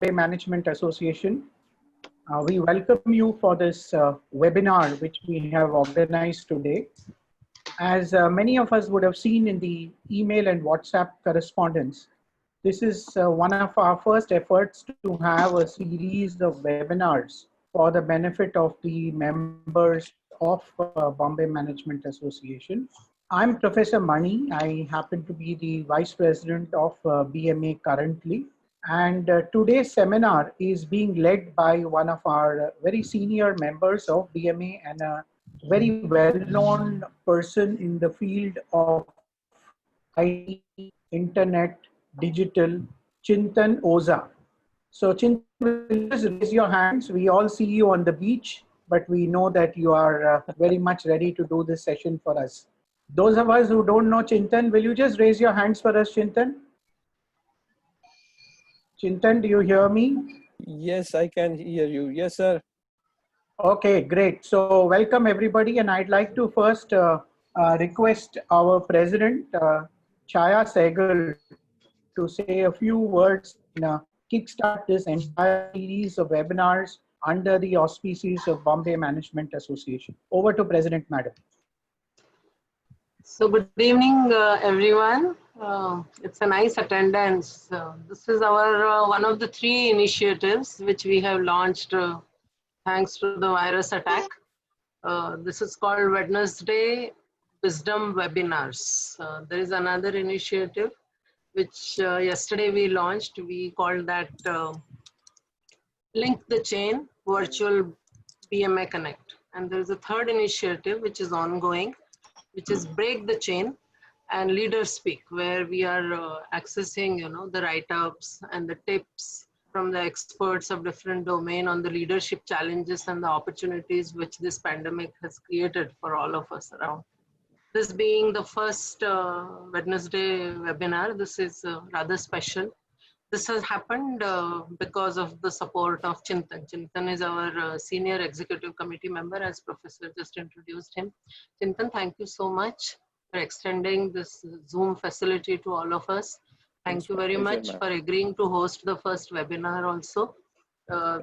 Management Association. We welcome you for this webinar which we have organized today. As many of us would have seen in the email and WhatsApp correspondence, this is one of our first efforts to have a series of webinars for the benefit of the members of Bombay Management Association. I'm Professor Mani. I happen to be the Vice President of BMA currently. And today's seminar is being led by one of our very senior members of BMA and a very well-known person in the field of IT, internet, digital, Chintan Oza. So Chintan, will you just raise your hands? We all see you on the beach, but we know that you are very much ready to do this session for us. Those of us who don't know Chintan, will you just raise your hands for us, Chintan? Chintan, do you hear me? Yes, I can hear you. Yes, sir. Okay, great. So welcome everybody. And I'd like to first request our president, Chaya Sehgal, to say a few words and kickstart this entire series of webinars under the auspices of Bombay Management Association. Over to President, Madam. So good evening, everyone. It's a nice attendance. This is our one of the 3 initiatives which we have launched thanks to the virus attack. This is called Wednesday Wisdom Webinars. There is another initiative which yesterday we launched. We called that Link the Chain Virtual BMA Connect. And there is a 3rd initiative which is ongoing, which is Break the Chain and Leaders Speak, where we are accessing, the write-ups and the tips from the experts of different domain on the leadership challenges and the opportunities which this pandemic has created for all of us around. This being the first Wednesday webinar, this is rather special. This has happened because of the support of Chintan. Chintan is our senior executive committee member, as Professor just introduced him. Chintan, thank you so much for extending this Zoom facility to all of us. Thank you very much for agreeing to host the first webinar also.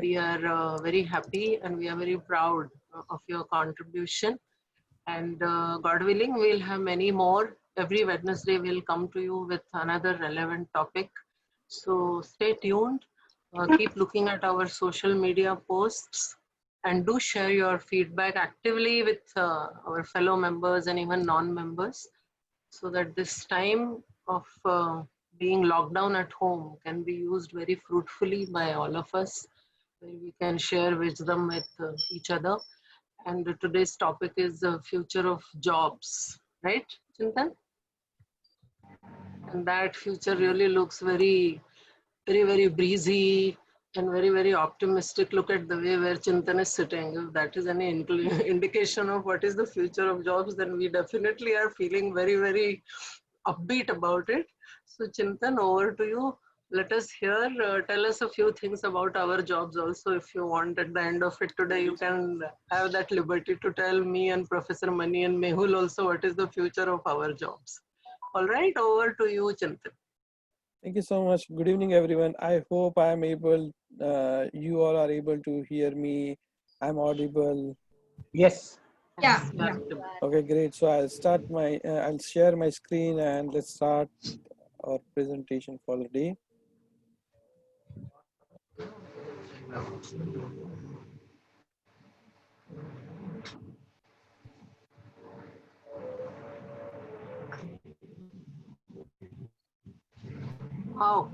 We are very happy and we are very proud of your contribution. And God willing, we'll have many more. Every Wednesday, we'll come to you with another relevant topic. So stay tuned, keep looking at our social media posts, and do share your feedback actively with our fellow members and even non-members, so that this time of being locked down at home can be used very fruitfully by all of us, where we can share wisdom with each other. And today's topic is the future of jobs, right, Chintan? And that future really looks very, very breezy and very, very optimistic. Look at the way where Chintan is sitting. If that is any indication of what is the future of jobs, then we definitely are feeling very, very upbeat about it. So Chintan, over to you. Let us hear, tell us a few things about our jobs also. If you want at the end of it today, you can have that liberty to tell me and Professor Mani and Mehul also what is the future of our jobs. All right, over to you, Chintan. Thank you so much. Good evening, everyone. I hope I am able, you all are able to hear me. I'm audible. Yes. Yeah. Okay, great. So I'll start I'll share my screen and let's start our presentation for the day. Wow.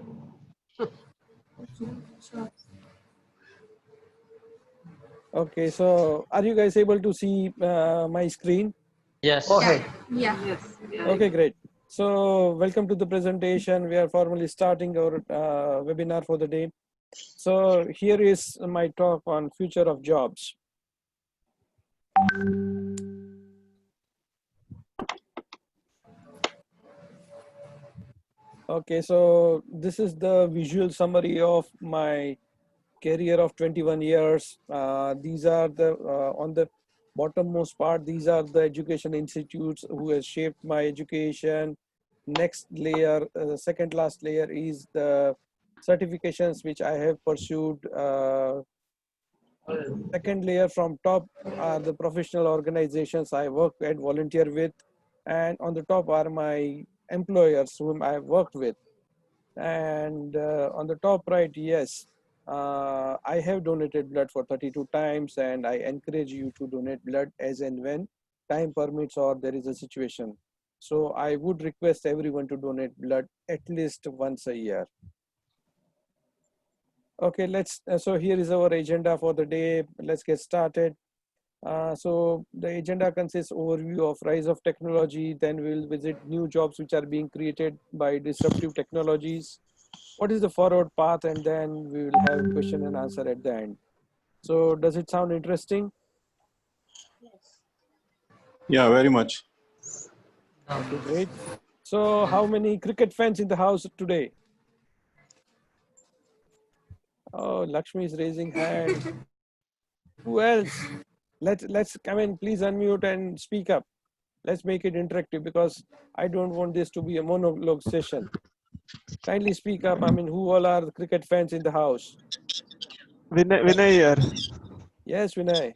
Okay, so are you guys able to see my screen? Yes. Go ahead. Yeah. Yes. Okay, great. So welcome to the presentation. We are formally starting our webinar for the day. So here is my talk on future of jobs. Okay, so this is the visual summary of my career of 21 years. These are the, on the bottommost part, these are the education institutes who has shaped my education. Next layer, the second last layer is the certifications which I have pursued. Second layer from top are the professional organizations I work and volunteer with, and on the top are my employers whom I have worked with. And on the top right, yes, I have donated blood for 32 times, and I encourage you to donate blood as and when time permits or there is a situation. So I would request everyone to donate blood at least once a year. Okay, so here is our agenda for the day. Let's get started. So the agenda consists overview of rise of technology, then we'll visit new jobs which are being created by disruptive technologies. What is the forward path, and then we will have question and answer at the end. So does it sound interesting? Yeah, very much. Okay, great. So how many cricket fans in the house today? Oh, Lakshmi is raising hand. Who else? Let's come in. Please unmute and speak up. Let's make it interactive because I don't want this to be a monologue session. Kindly speak up. I mean, who all are the cricket fans in the house? Vinay here. Yes, Vinay.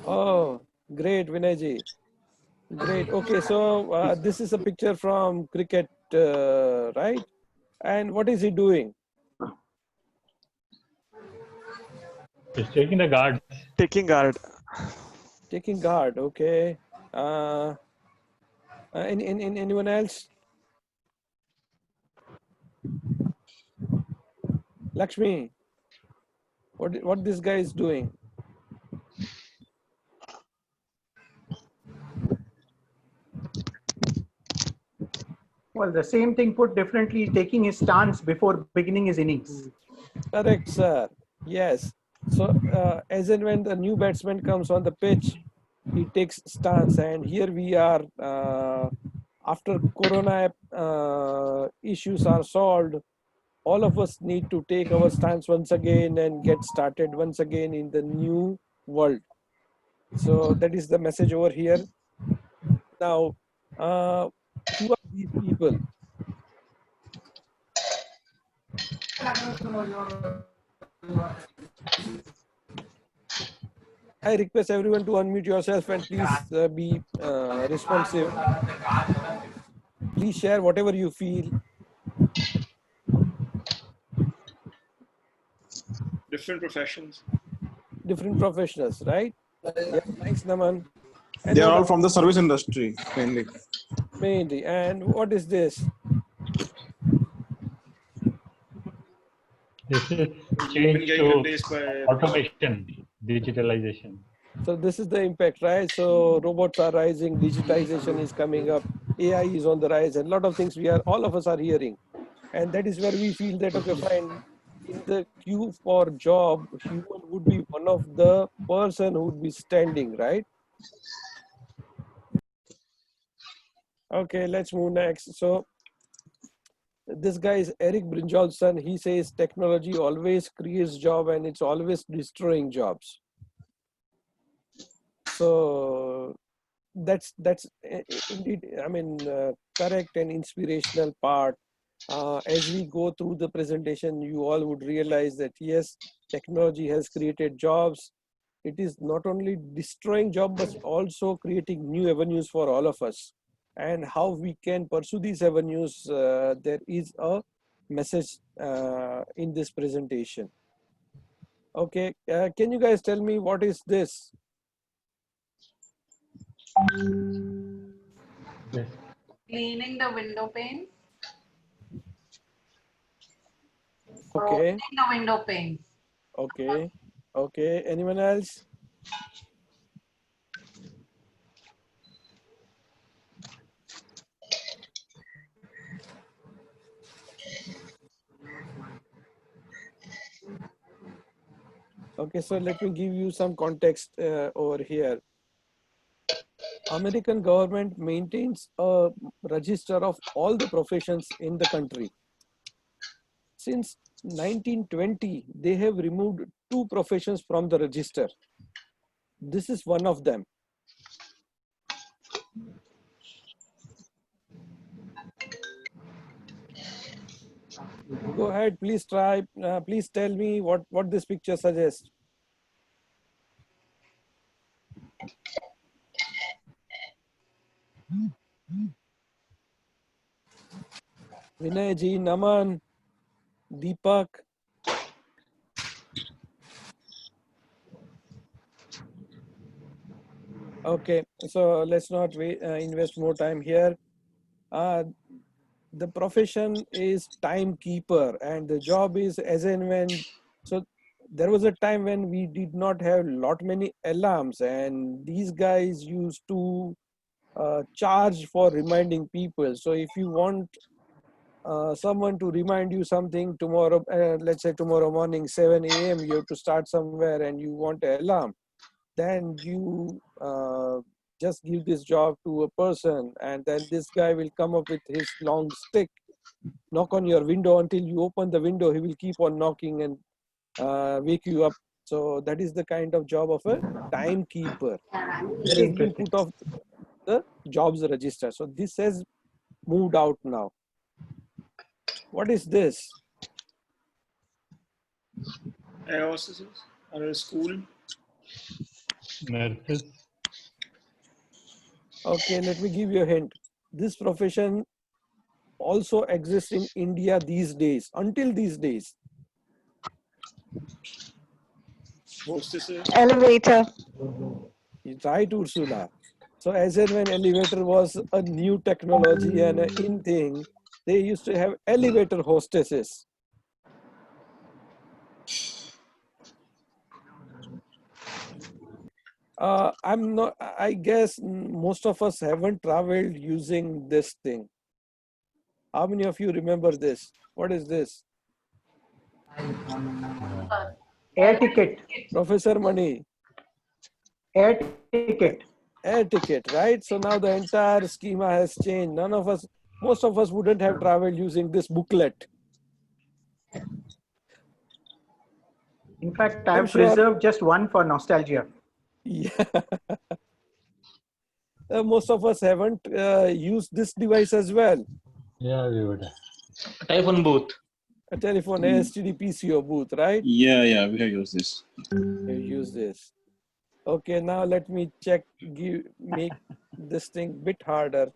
Oh, great, Vinayji. Great. Okay, so this is a picture from cricket, right? And what is he doing? He's taking the guard. Taking guard. Taking guard. Okay. Anyone else? Lakshmi, what this guy is doing? Well, the same thing put differently, taking his stance before beginning his innings. Correct, sir. Yes. So as and when the new batsman comes on the pitch, he takes stance. And here we are, after Corona issues are solved, all of us need to take our stance once again and get started once again in the new world. So that is the message over here. Now, who are these people? I request everyone to unmute yourself and please be responsive. Please share whatever you feel. Different professions. Different professionals, right? Yeah, thanks, Naman. And They are all from the service industry mainly. mainly. And what is this? This is change to automation, digitalization. So this is the impact, right? So robots are rising, digitization is coming up, AI is on the rise, and a lot of things all of us are hearing. And that is where we feel that, okay, fine, in the queue for job, human would be one of the person who would be standing, right? Okay, let's move next. So this guy is Eric Brynjolfson. He says technology always creates job and it's always destroying jobs. So that's indeed, I mean, correct and inspirational part. As we go through the presentation, you all would realize that yes, technology has created jobs. It is not only destroying jobs, but also creating new avenues for all of us. And how we can pursue these avenues, there is a message in this presentation. Okay, can you guys tell me what is this? Yes. Cleaning the window pane. Okay. Opening the window panes. Okay. Okay. Anyone else? Okay, so let me give you some context over here. American government maintains a register of all the professions in the country. Since 1920, they have removed 2 professions from the register. This is one of them. Go ahead, please try. Please tell me what this picture suggests. Vinay ji, Naman, Deepak. Okay, so let's not invest more time here. The profession is timekeeper and the job is as and when. So there was a time when we did not have lot many alarms, and these guys used to charge for reminding people. So if you want someone to remind you something tomorrow, let's say tomorrow morning 7 a.m. you have to start somewhere and you want an alarm, then you just give this job to a person, and then this guy will come up with his long stick, knock on your window until you open the window. He will keep on knocking and wake you up. So that is the kind of job of a timekeeper. That Very has been interesting. put off the jobs register. So this has moved out now. What is this? Air hostesses are in school. Nurses. Okay, let me give you a hint. This profession also exists in India these days, until these days. Hostesses. Elevator. Right, Ursula. So as and when elevator was a new technology and an in thing, they used to have elevator hostesses. I'm not, I guess most of us haven't traveled using this thing. How many of you remember this? What is this? Air ticket. Professor Mani, Air ticket. air ticket, right? So now the entire schema has changed. None of us, most of us wouldn't have traveled using this booklet. In fact, I'm I've sure. preserved just one for nostalgia. Yeah. Most of us haven't used this device as well. Yeah, we would. Telephone booth. A telephone ASTD PCO booth, right? Yeah, we have used this. You use this. Okay, now let me check, make this thing bit harder.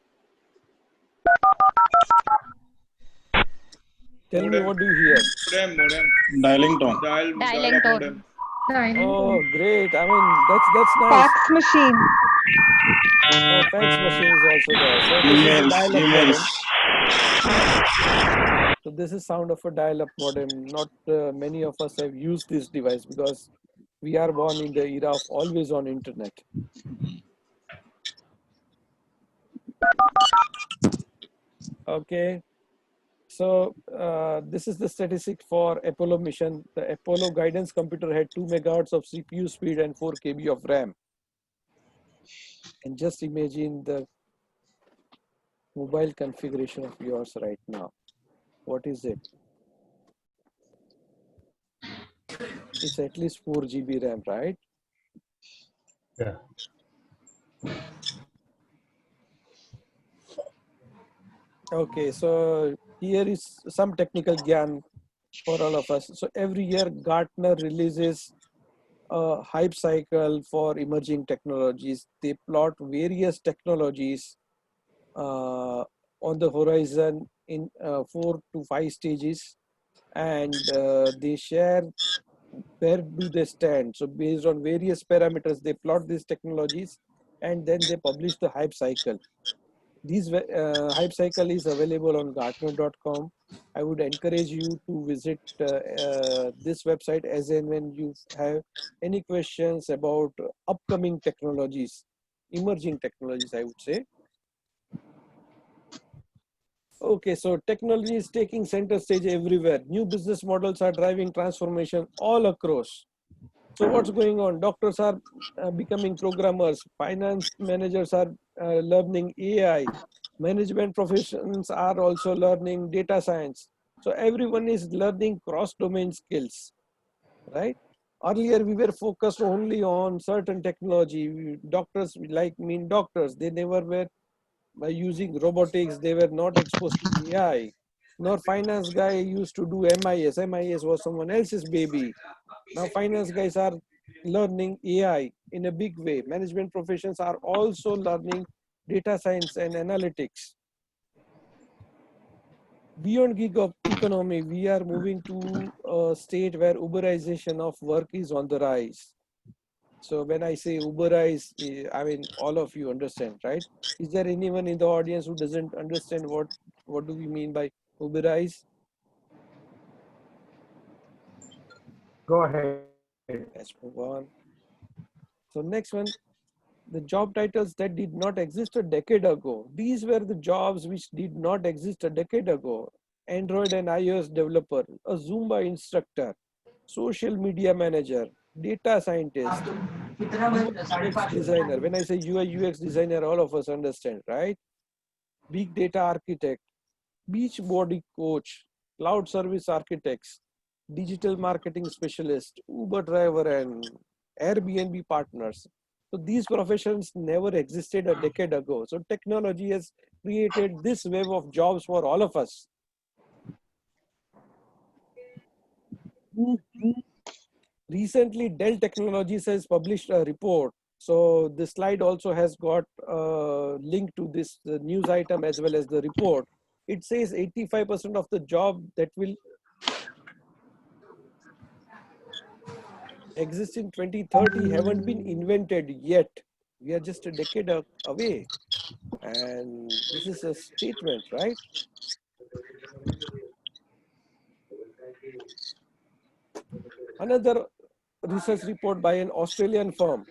Tell me, what do you hear? Modem. Dialing tone. Dialing tone. Oh, great. I mean, that's nice. Fax machine. Oh, fax machine is also there. So this is a dial-up modem. So this is sound of a dial-up modem. Not many of us have used this device because we are born in the era of always on internet. Okay. So this is the statistic for Apollo mission. The Apollo guidance computer had 2 megahertz of CPU speed and 4 KB of RAM. And just imagine the mobile configuration of yours right now. What is it? It's at least 4 GB RAM, right? Yeah. Okay, so here is some technical gyan for all of us. So every year Gartner releases a hype cycle for emerging technologies. They plot various technologies on the horizon in 4 to 5 stages, and they share where do they stand. So based on various parameters, they plot these technologies and then they publish the hype cycle. This hype cycle is available on Gartner.com. I would encourage you to visit this website as and when you have any questions about upcoming technologies, emerging technologies, I would say. Okay, so technology is taking center stage everywhere. New business models are driving transformation all across. So what's going on? Doctors are becoming programmers. Finance managers are learning AI. Management professions are also learning data science. So everyone is learning cross-domain skills, right? Earlier, we were focused only on certain technology. Doctors, like mean doctors, they never were using robotics. They were not exposed to AI. Nor finance guy used to do MIS. MIS was someone else's baby. Now finance guys are learning AI in a big way. Management professions are also learning data science and analytics. Beyond gig economy, we are moving to a state where Uberization of work is on the rise. So when I say Uberize, I mean all of you understand, right? Is there anyone in the audience who doesn't understand what do we mean by Uberize? Go ahead. Let's move on. So next one, the job titles that did not exist a decade ago. These were the jobs which did not exist a decade ago. Android and iOS developer, a Zumba instructor, social media manager, data scientist, UI UX designer. When I say UI UX designer, all of us understand, right? Big data architect, beach body coach, cloud service architects, digital marketing specialist, Uber driver, and Airbnb partners. So these professions never existed a decade ago. So technology has created this wave of jobs for all of us. Recently, Dell Technologies has published a report. So this slide also has got a link to this news item as well as the report. It says 85% of the job that will exist in 2030 haven't been invented yet. We are just a decade away. And this is a statement, right? Another research report by an Australian firm.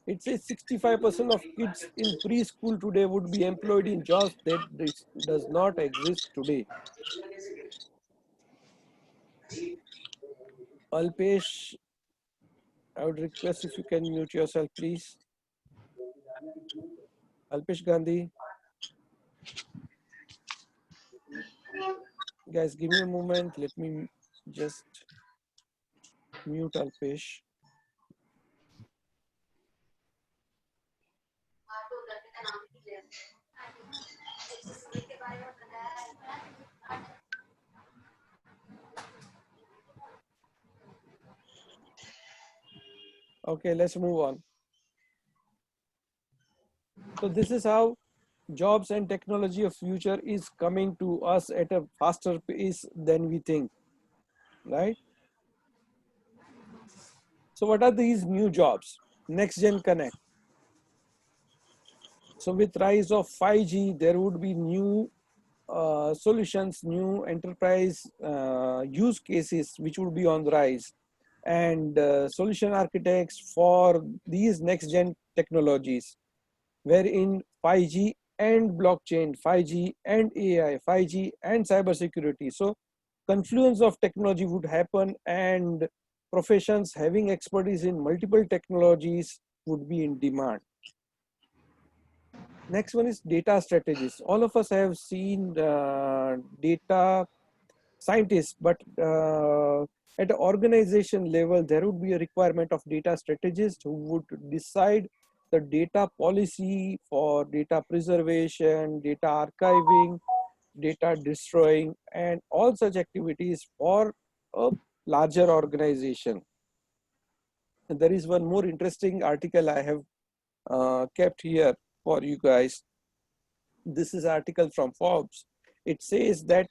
It says 65% of kids in preschool today would be employed in jobs that does not exist today. Alpesh, I would request if you can mute yourself, please. Alpesh Gandhi. Guys, give me a moment. Let me just mute Alpesh. Okay, let's move on. So this is how jobs and technology of future is coming to us at a faster pace than we think, right? So what are these new jobs? Next Gen Connect. So with rise of 5G, there would be new solutions, new enterprise use cases which would be on the rise, and solution architects for these next gen technologies, wherein 5G and blockchain, 5G and AI, 5G and cybersecurity. So confluence of technology would happen, and professions having expertise in multiple technologies would be in demand. Next one is data strategists. All of us have seen data scientists, but at an organization level, there would be a requirement of data strategists who would decide the data policy for data preservation, data archiving, data destroying, and all such activities for a larger organization. And there is one more interesting article I have kept here for you guys. This is an article from Forbes. It says that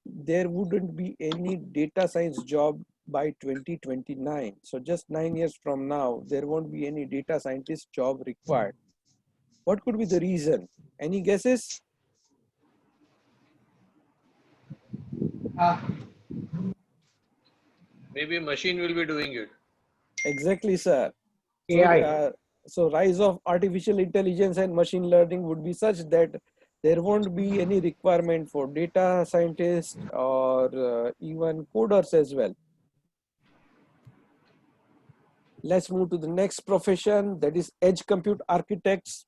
there wouldn't be any data science job by 2029. So just 9 years from now, there won't be any data scientist job required. What could be the reason? Any guesses? Maybe a machine will be doing it. Exactly, sir. AI. So rise of artificial intelligence and machine learning would be such that there won't be any requirement for data scientists or even coders as well. Let's move to the next profession, that is edge compute architects.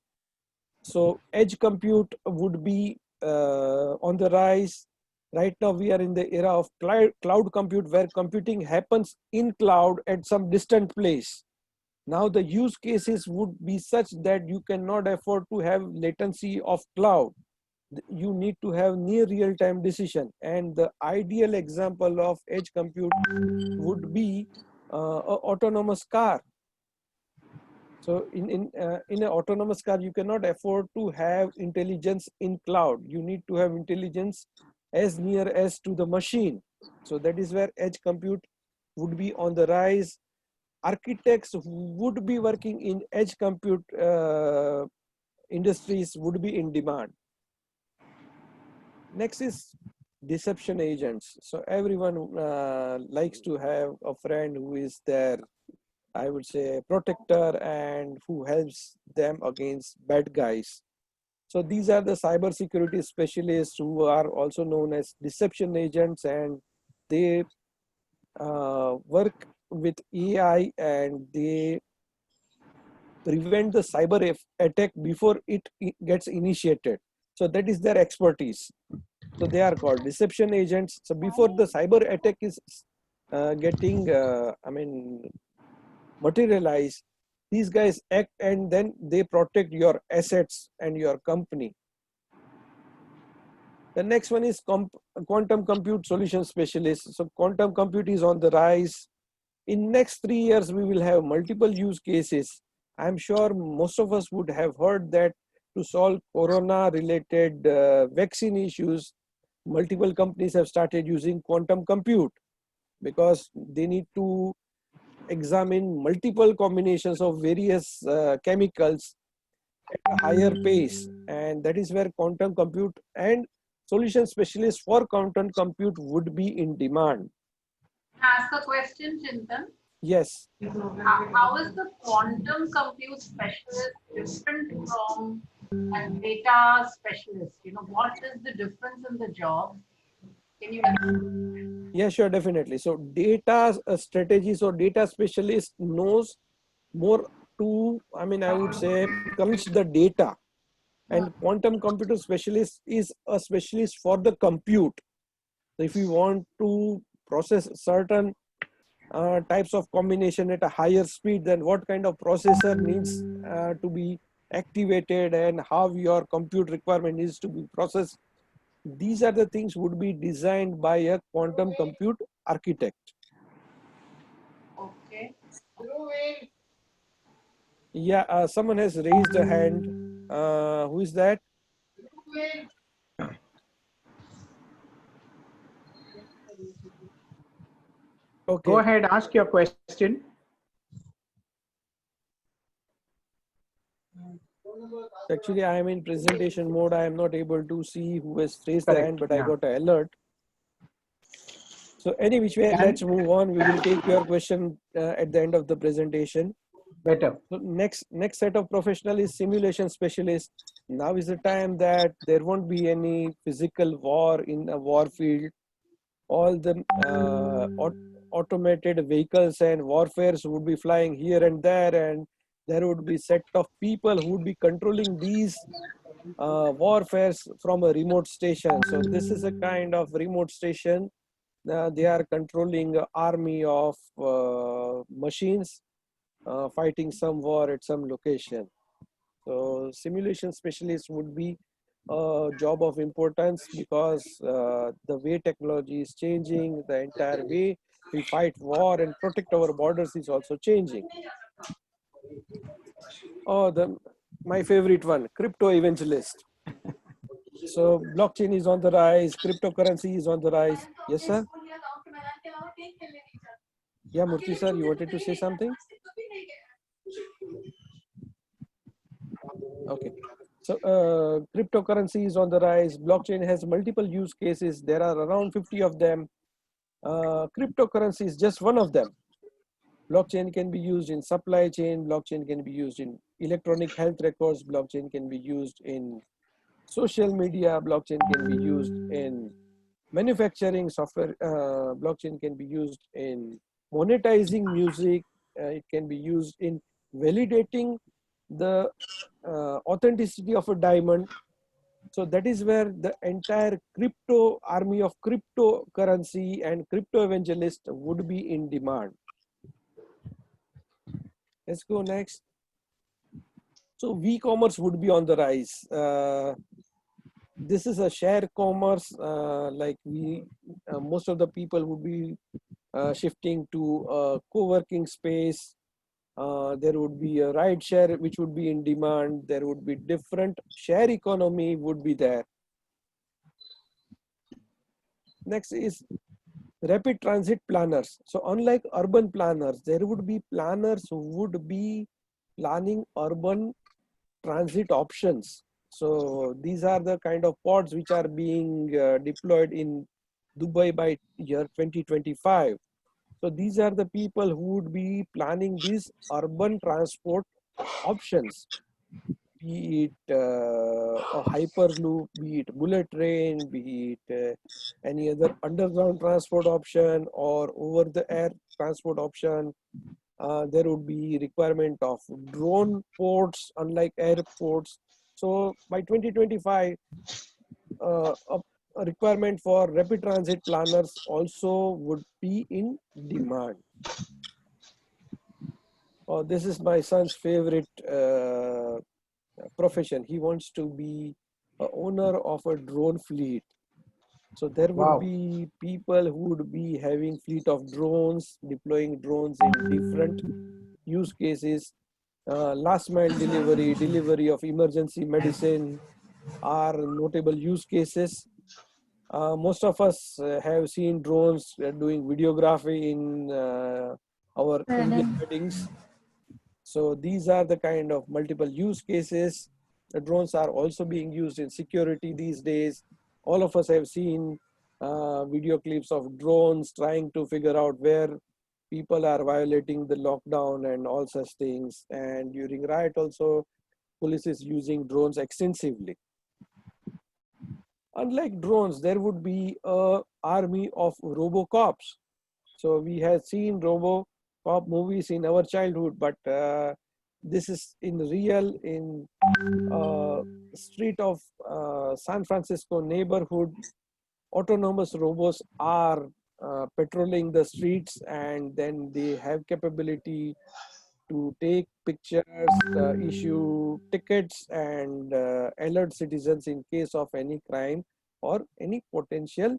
So edge compute would be on the rise. Right now we are in the era of cloud compute, where computing happens in cloud at some distant place. Now the use cases would be such that you cannot afford to have latency of cloud. you need to have near real-time decision, and the ideal example of edge compute would be a autonomous car. So in an autonomous car, you cannot afford to have intelligence in cloud. You need to have intelligence as near as to the machine. So that is where edge compute would be on the rise. Architects who would be working in edge compute industries would be in demand. Next is deception agents. So everyone likes to have a friend who is their, I would say, protector and who helps them against bad guys. So these are the cybersecurity specialists who are also known as deception agents, and they work with AI and they prevent the cyber attack before it gets initiated. So that is their expertise. So they are called deception agents. So before the cyber attack is getting, materialized, these guys act and then they protect your assets and your company. The next one is quantum compute solution specialist. So quantum compute is on the rise. In next 3 years, we will have multiple use cases. I'm sure most of us would have heard that to solve corona-related vaccine issues, multiple companies have started using quantum compute because they need to examine multiple combinations of various chemicals at a higher pace. And that is where quantum compute and solution specialists for quantum compute would be in demand. Ask a question, Chintan. Yes. How is the quantum compute specialist different from a data specialist? You know, what is the difference in the job? Can you? Yeah, sure, definitely. So data strategies or data specialist knows more to, I would say, crunch the data. And quantum computer specialist is a specialist for the compute. So if you want to process certain types of combination at a higher speed, then what kind of processor needs to be activated and how your compute requirement needs to be processed. These are the things would be designed by a quantum compute architect. Okay. Yeah, someone has raised a hand. Who is that? Okay. Go ahead, ask your question. Actually, I am in presentation mode. I am not able to see who has raised the Correct, hand, but yeah. I got an alert. So any which way, let's move on. We will take your question at the end of the presentation. Better. So next set of professional is simulation specialist. Now is the time that there won't be any physical war in a war field. All the automated vehicles and warfares would be flying here and there, and there would be set of people who would be controlling these warfares from a remote station. So this is a kind of remote station. They are controlling an army of machines fighting some war at some location. So simulation specialist would be a job of importance because the way technology is changing, the entire way we fight war and protect our borders is also changing. Oh, my favorite one, crypto evangelist. So blockchain is on the rise, cryptocurrency is on the rise. Yes, sir? Yeah, Murthy sir, you wanted to say something? Okay. So cryptocurrency is on the rise. Blockchain has multiple use cases. There are around 50 of them. Cryptocurrency is just one of them. Blockchain can be used in supply chain. Blockchain can be used in electronic health records. Blockchain can be used in social media. Blockchain can be used in manufacturing software. Blockchain can be used in monetizing music. It can be used in validating the authenticity of a diamond. So that is where the entire crypto army of cryptocurrency and crypto evangelist would be in demand. Let's go next. So e-commerce would be on the rise. This is a share commerce, like most of the people would be shifting to a co-working space. There would be a ride share which would be in demand. There would be different share economy would be there. Next is rapid transit planners. So unlike urban planners, there would be planners who would be planning urban transit options. So these are the kind of pods which are being deployed in Dubai by year 2025. So these are the people who would be planning these urban transport options, be it a hyperloop, be it bullet train, be it any other underground transport option or over the air transport option. There would be requirement of drone ports, unlike airports. So by 2025, a requirement for rapid transit planners also would be in demand. This is my son's favorite profession. He wants to be a owner of a drone fleet. So there would Wow. be people who would be having fleet of drones, deploying drones in different use cases. Last mile delivery, delivery of emergency medicine are notable use cases. Most of us have seen drones doing videography in our Indian weddings. So these are the kind of multiple use cases. The drones are also being used in security these days. All of us have seen video clips of drones trying to figure out where people are violating the lockdown and all such things. And during riot also, police is using drones extensively. Unlike drones, there would be an army of robocops. So we have seen RoboCop movies in our childhood, but this is in real in street of San Francisco neighborhood. Autonomous robots are patrolling the streets, and then they have capability to take pictures, issue tickets, and alert citizens in case of any crime or any potential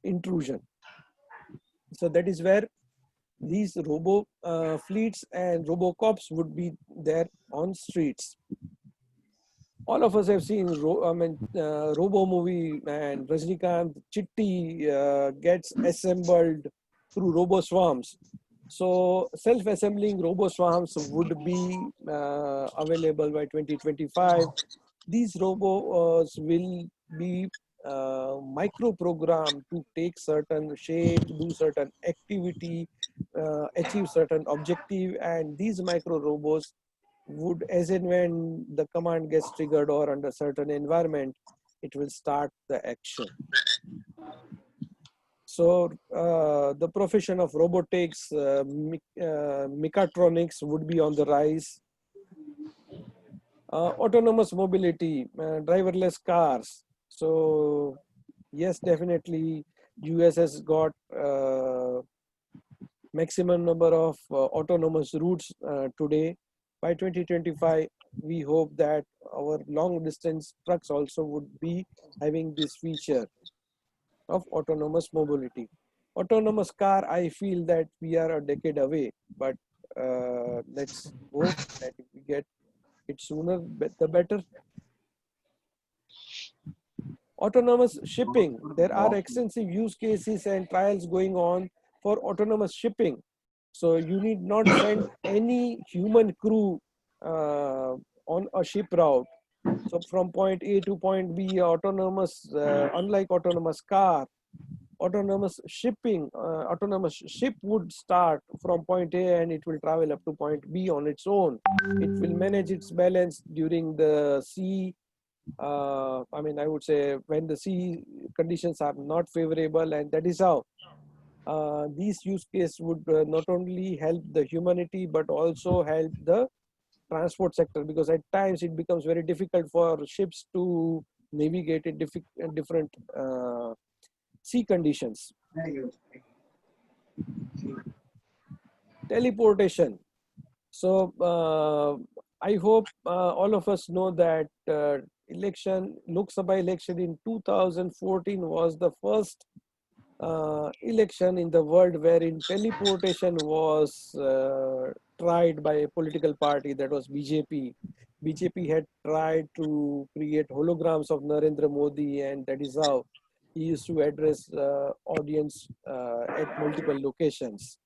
intrusion. So that is where these robo fleets and robocops would be there on streets. All of us have seen Robo movie, and Rajnikant Chitti gets assembled through robo swarms. So self-assembling robo swarms would be available by 2025. These robots will be micro-programmed to take certain shape, do certain activity, achieve certain objective, and these micro robots would, as and when the command gets triggered or under certain environment, it will start the action. So the profession of robotics, mechatronics would be on the rise. Autonomous mobility, driverless cars. So yes, definitely US has got maximum number of autonomous routes today. By 2025, we hope that our long distance trucks also would be having this feature of autonomous mobility. Autonomous car, I feel that we are a decade away, but let's hope that if we get it sooner, the better. Autonomous shipping, there are extensive use cases and trials going on for autonomous shipping. So you need not send any human crew on a ship route. So from point A to point B, autonomous, unlike autonomous car, autonomous shipping, autonomous ship would start from point A and it will travel up to point B on its own. It will manage its balance during the sea. I mean, I would say when the sea conditions are not favorable, and that is how these use cases would not only help the humanity but also help the transport sector, because at times it becomes very difficult for ships to navigate in different sea conditions. Teleportation. So I hope all of us know that Lok Sabha election in 2014 was the first election in the world wherein teleportation was tried by a political party, that was BJP. BJP had tried to create holograms of Narendra Modi, and that is how he used to address audience at multiple locations.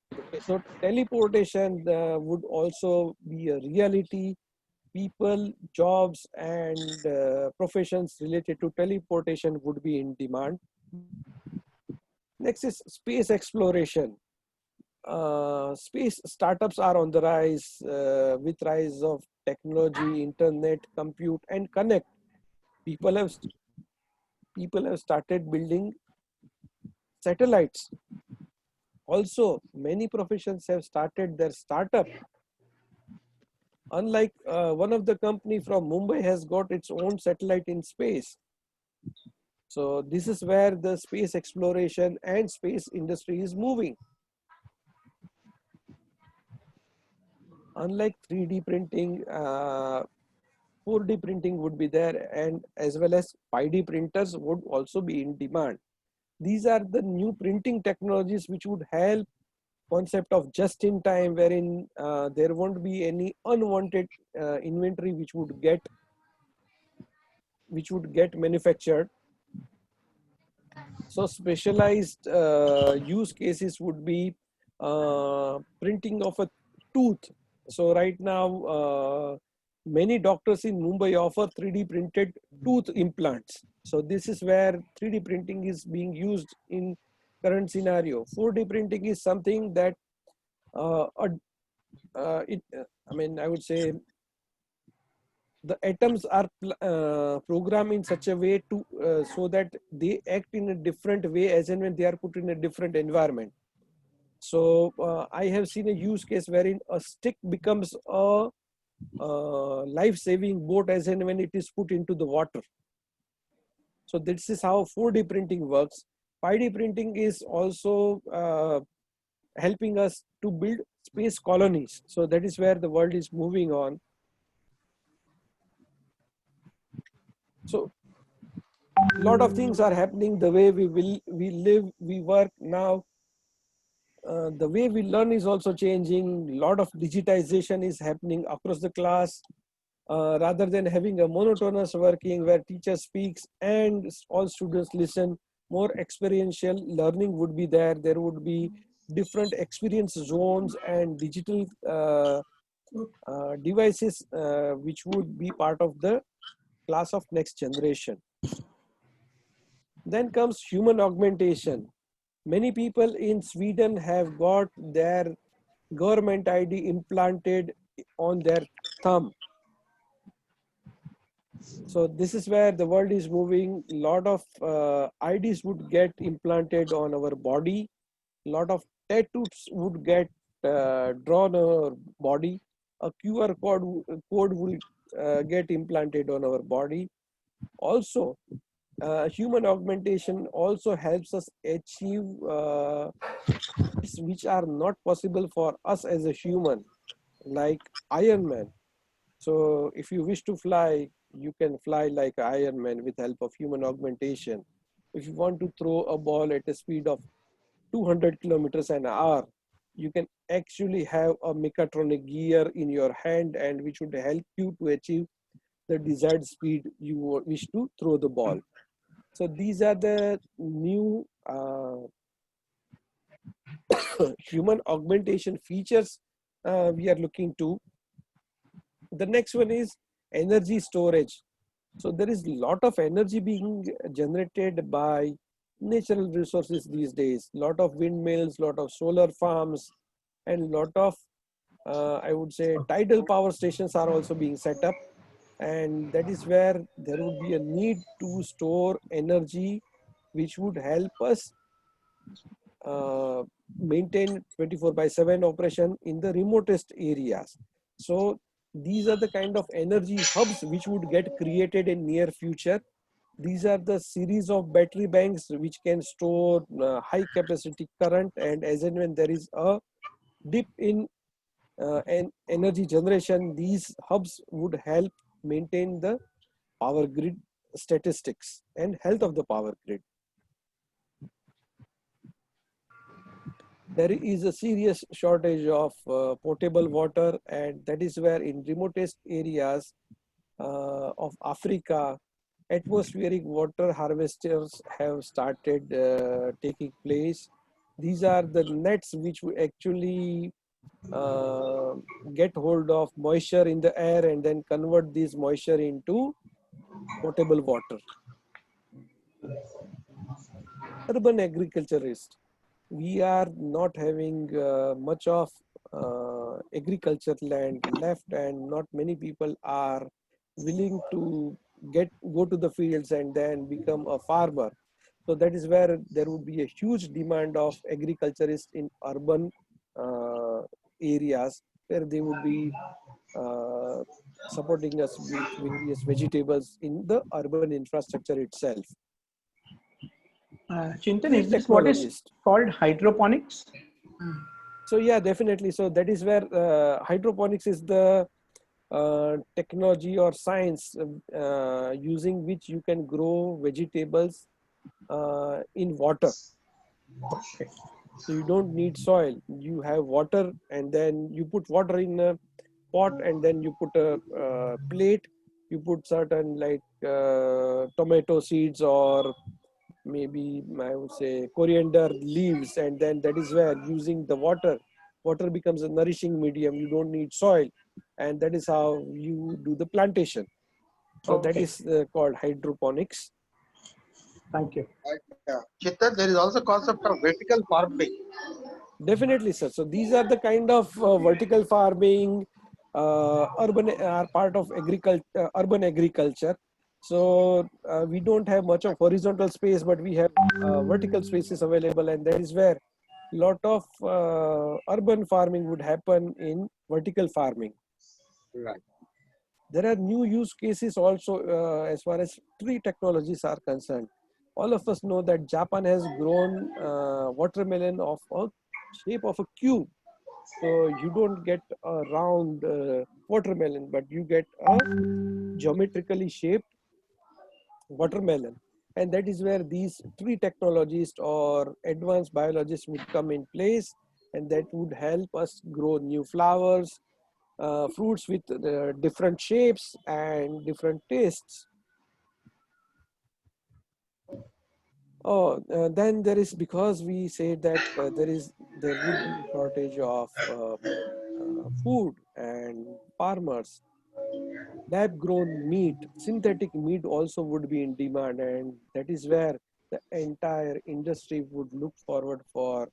So teleportation would also be a reality. People, jobs, and professions related to teleportation would be in demand. Next is space exploration. Space startups are on the rise with rise of technology, internet, compute, and connect. People have started building satellites. Also, many professions have started their startup. Unlike one of the company from Mumbai has got its own satellite in space. So this is where the space exploration and space industry is moving. Unlike 3D printing, 4D printing would be there, and as well as 5D printers would also be in demand. These are the new printing technologies which would help concept of just in time, wherein there won't be any unwanted inventory which would get manufactured. So specialized use cases would be printing of a tooth. So right now, many doctors in Mumbai offer 3D printed tooth implants. So this is where 3D printing is being used in current scenario. 4D printing is something that I would say the atoms are programmed in such a way to so that they act in a different way as and when they are put in a different environment. So I have seen a use case wherein a stick becomes a life-saving boat as and when it is put into the water. So this is how 4D printing works. 5D printing is also helping us to build space colonies. So that is where the world is moving on. So a lot of things are happening. The way we live, we work now. The way we learn is also changing. A lot of digitization is happening across the class. Rather than having a monotonous working where teacher speaks and all students listen, more experiential learning would be there. There would be different experience zones and digital devices which would be part of the class of next generation. Then comes human augmentation. Many people in Sweden have got their government ID implanted on their thumb. So this is where the world is moving. A lot of IDs would get implanted on our body. A lot of tattoos would get drawn on our body. A QR code will get implanted on our body. Also, human augmentation also helps us achieve which are not possible for us as a human, like Iron Man. So if you wish to fly, you can fly like Iron Man with help of human augmentation. If you want to throw a ball at a speed of 200 kilometers an hour, you can actually have a mechatronic gear in your hand, and which would help you to achieve the desired speed you wish to throw the ball. So these are the new human augmentation features we are looking to. The next one is energy storage. So there is a lot of energy being generated by natural resources these days. Lot of windmills, lot of solar farms, and lot of I would say tidal power stations are also being set up. And that is where there would be a need to store energy, which would help us maintain 24/7 operation in the remotest areas. So these are the kind of energy hubs which would get created in near future. These are the series of battery banks which can store high capacity current, and as and when there is a dip in energy generation, these hubs would help maintain the power grid statistics and health of the power grid. There is a serious shortage of potable water, and that is where in remotest areas of Africa, atmospheric water harvesters have started taking place. These are the nets which we actually get hold of moisture in the air and then convert this moisture into potable water. Urban agriculturist. We are not having much of agriculture land left, and not many people are willing to go to the fields and then become a farmer. So that is where there would be a huge demand of agriculturists in urban areas, where they would be supporting us with various vegetables in the urban infrastructure itself. Chintan, is this what is called hydroponics? So yeah, definitely. So that is where hydroponics is the technology or science using which you can grow vegetables in water. Okay. So you don't need soil. You have water, and then you put water in a pot, and then you put a plate. You put certain like tomato seeds, or maybe I would say coriander leaves, and then that is where using the water becomes a nourishing medium. You don't need soil, and that is how you do the plantation. So that is called hydroponics. Thank you. Chintan, there is also concept of vertical farming. Definitely, sir. So these are the kind of vertical farming, urban are part of urban agriculture. So we don't have much of horizontal space, but we have vertical spaces available, and that is where a lot of urban farming would happen in vertical farming. Right. There are new use cases also as far as tree technologies are concerned. All of us know that Japan has grown watermelon of a shape of a cube. So you don't get a round watermelon, but you get a geometrically shaped watermelon. And that is where these tree technologists or advanced biologists would come in place, and that would help us grow new flowers, fruits with different shapes and different tastes. Oh, then there is, because we say that there would be shortage of food and farmers. Lab grown meat, synthetic meat also would be in demand, and that is where the entire industry would look forward for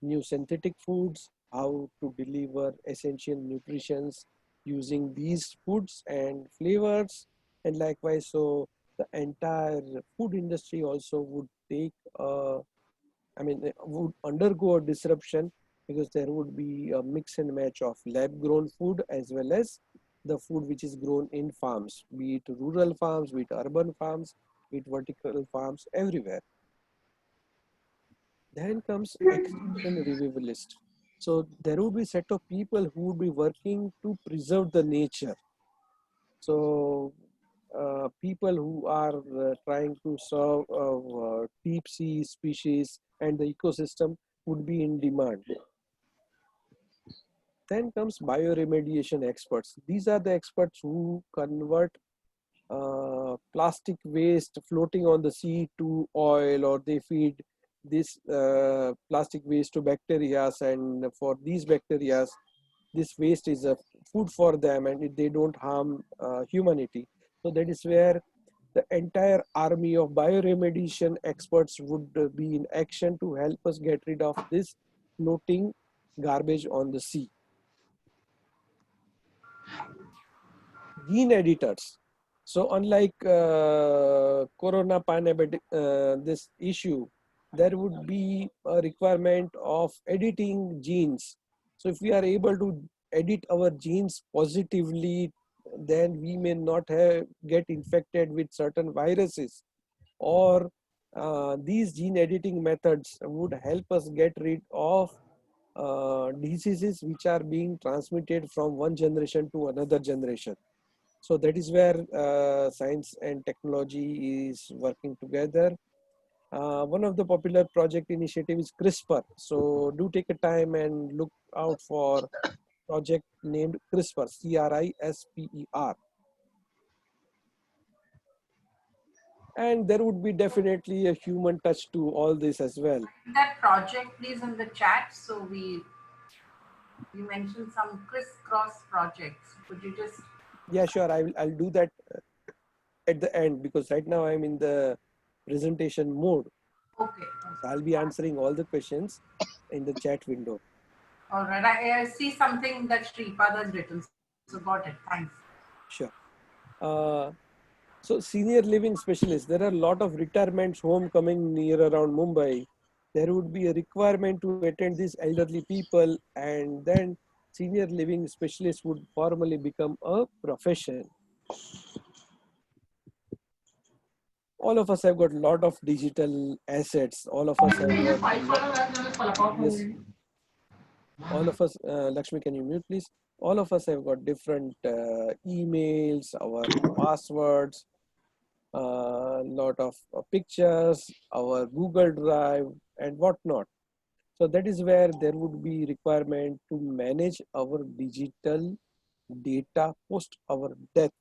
new synthetic foods, how to deliver essential nutritions using these foods and flavors, and likewise, so the entire food industry also would take would undergo a disruption, because there would be a mix and match of lab grown food as well as the food which is grown in farms, be it rural farms, be it urban farms, be it vertical farms, everywhere. Then comes extinction revivalist. So there would be a set of people who would be working to preserve the nature. So people who are trying to serve deep sea species and the ecosystem would be in demand. Then comes bioremediation experts. These are the experts who convert plastic waste floating on the sea to oil, or they feed this plastic waste to bacteria, and for these bacteria, this waste is a food for them, and they don't harm humanity. So that is where the entire army of bioremediation experts would be in action to help us get rid of this floating garbage on the sea. Gene editors. So unlike corona pandemic, this issue, there would be a requirement of editing genes. So if we are able to edit our genes positively, then we may not get infected with certain viruses, or these gene editing methods would help us get rid of diseases which are being transmitted from one generation to another generation. So that is where science and technology is working together. One of the popular project initiative is CRISPR. So do take a time and look out for project named CRISPR, CRISPER. And there would be definitely a human touch to all this as well. That project, please, in the chat. So you mentioned some crisscross projects. Could you just? Yeah, sure. I'll do that at the end, because right now I'm in the presentation mode. Okay. So I'll be answering all the questions in the chat window. All right. I see something that Sripada has written. So got it. Thanks. Sure. So senior living specialists, there are a lot of retirements home coming near around Mumbai. There would be a requirement to attend these elderly people, and then senior living specialists would formally become a profession. All of us have got a lot of digital assets. All of us have got, yes. All of us, Lakshmi, can you mute please? All of us have got different emails, our passwords, a lot of pictures, our Google Drive and whatnot. So that is where there would be requirement to manage our digital data post our death.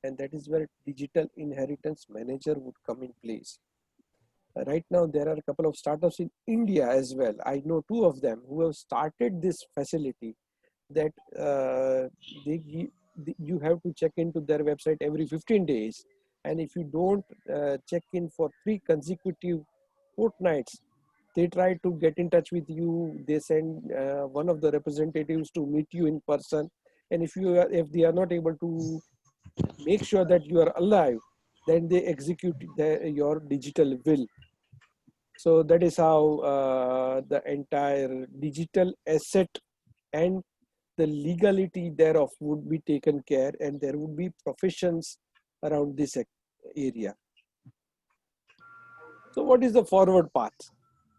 And that is where digital inheritance manager would come in place. Right now, there are a couple of startups in India as well. I know two of them who have started this facility that you have to check into their website every 15 days. And if you don't check in for 3 consecutive fortnights, they try to get in touch with you. They send one of the representatives to meet you in person. And if they are not able to make sure that you are alive, then they execute your digital will. So that is how the entire digital asset and the legality thereof would be taken care, and there would be professions around this area. So what is the forward path?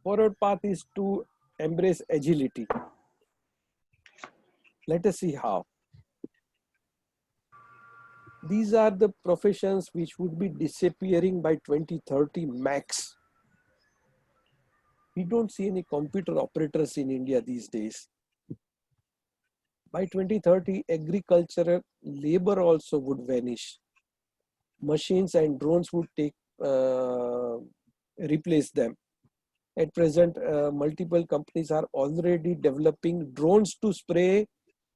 Forward path is to embrace agility. Let us see how. These are the professions which would be disappearing by 2030 max. We don't see any computer operators in India these days. By 2030, agricultural labor also would vanish. Machines and drones would replace them. At present, multiple companies are already developing drones to spray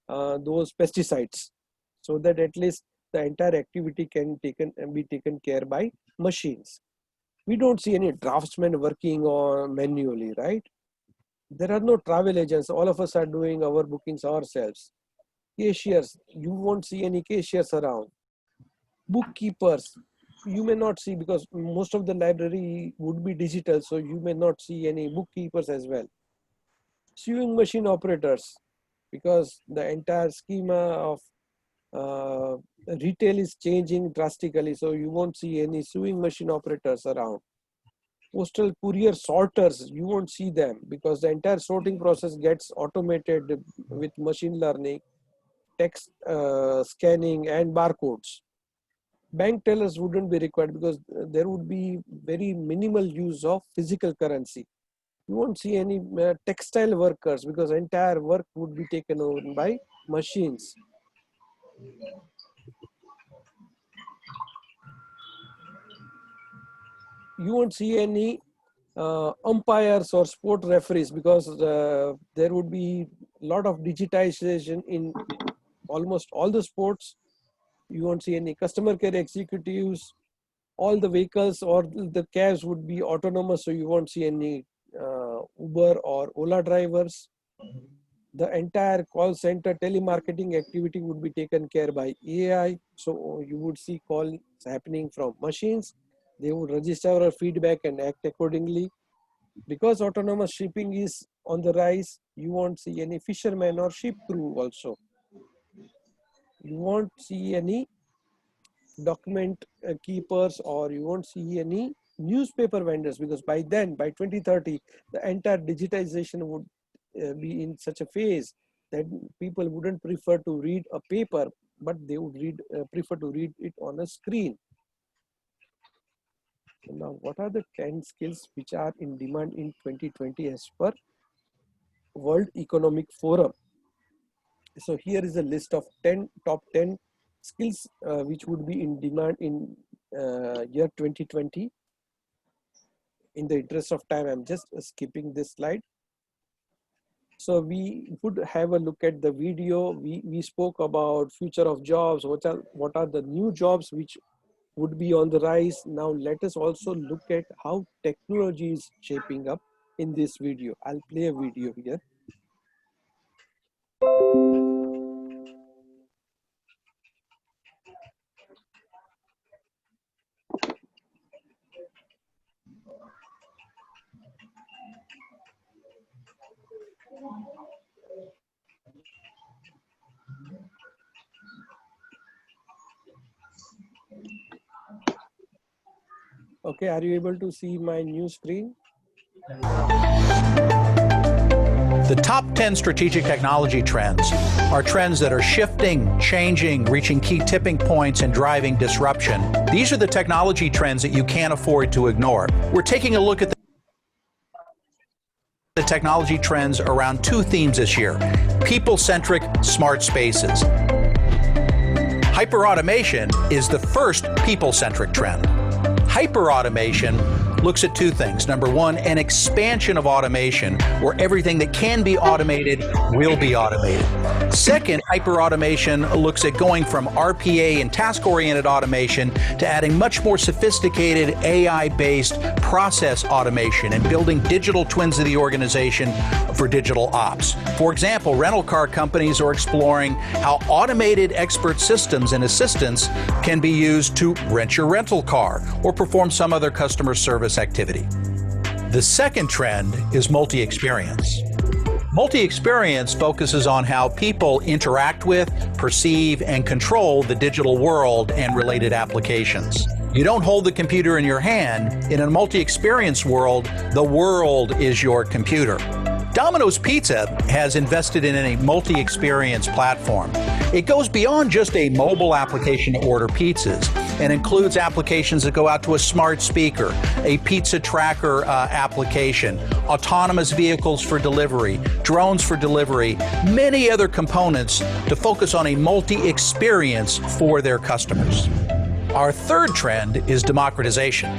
those pesticides, so that at least the entire activity can be taken care by machines. We don't see any draftsmen working on manually, right? There are no travel agents. All of us are doing our bookings ourselves. Cashiers, you won't see any cashiers around. Bookkeepers, you may not see, because most of the library would be digital, so you may not see any bookkeepers as well. Sewing machine operators, because the entire schema of retail is changing drastically, so you won't see any sewing machine operators around. Postal courier sorters, you won't see them, because the entire sorting process gets automated with machine learning, text scanning and barcodes. Bank tellers wouldn't be required, because there would be very minimal use of physical currency. You won't see any textile workers, because entire work would be taken over by machines. You won't see any umpires or sport referees, because there would be a lot of digitization in almost all the sports. You won't see any customer care executives. All the vehicles or the cabs would be autonomous, so you won't see any Uber or Ola drivers. The entire call center telemarketing activity would be taken care by AI. So you would see calls happening from machines. They would register our feedback and act accordingly. Because autonomous shipping is on the rise, you won't see any fishermen or ship crew also. You won't see any document keepers, or you won't see any newspaper vendors, because by then, by 2030, the entire digitization would be in such a phase that people wouldn't prefer to read a paper, but they would prefer to read it on a screen. So now, what are the 10 skills which are in demand in 2020 as per World Economic Forum? So here is a list of top 10 skills which would be in demand in year 2020. In the interest of time, I'm just skipping this slide. So we would have a look at the video. We spoke about future of jobs. What are the new jobs which would be on the rise? Now let us also look at how technology is shaping up in this video. I'll play a video here. Okay, are you able to see my new screen? The top 10 strategic technology trends are trends that are shifting, changing, reaching key tipping points, and driving disruption. These are the technology trends that you can't afford to ignore. We're taking a look at the technology trends around two themes this year: people-centric smart spaces. Hyperautomation is the first people-centric trend. Hyperautomation looks at two things. Number one, an expansion of automation where everything that can be automated will be automated. Second, hyperautomation looks at going from RPA and task-oriented automation to adding much more sophisticated AI-based process automation and building digital twins of the organization for digital ops. For example, rental car companies are exploring how automated expert systems and assistants can be used to rent your rental car or perform some other customer service activity. The second trend is multi-experience. Multi-experience focuses on how people interact with, perceive, and control the digital world and related applications. You don't hold the computer in your hand. In a multi-experience world, the world is your computer. Domino's Pizza has invested in a multi-experience platform. It goes beyond just a mobile application to order pizzas and includes applications that go out to a smart speaker, a pizza tracker application, autonomous vehicles for delivery, drones for delivery, many other components to focus on a multi-experience for their customers. Our third trend is democratization.